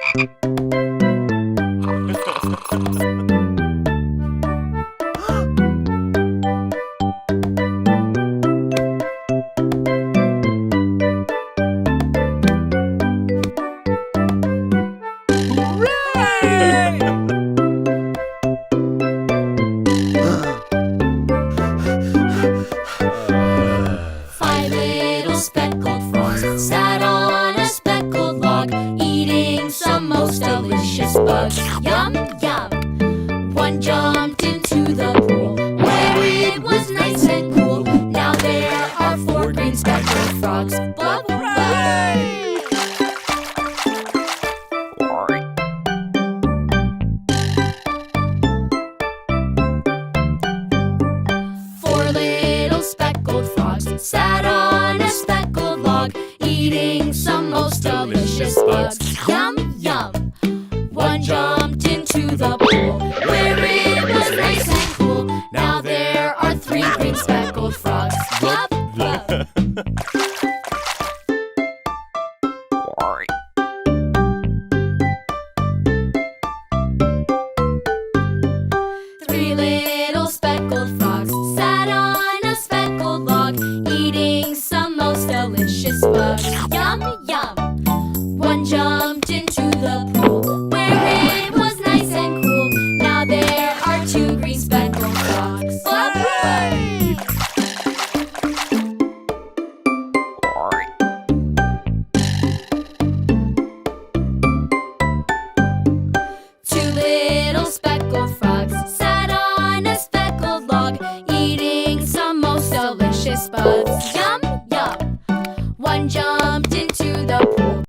Five little speckled frogs sat on a speckled log, eating some most delicious bugs. Yum, yum! One jumped into the pool, where it was nice and cool. Now there are four green speckled frogs. Blah, blah, blah. Four little speckled frogs sat on a speckled log, eating some most delicious bugs. Yum, yum! One jumped into the pool,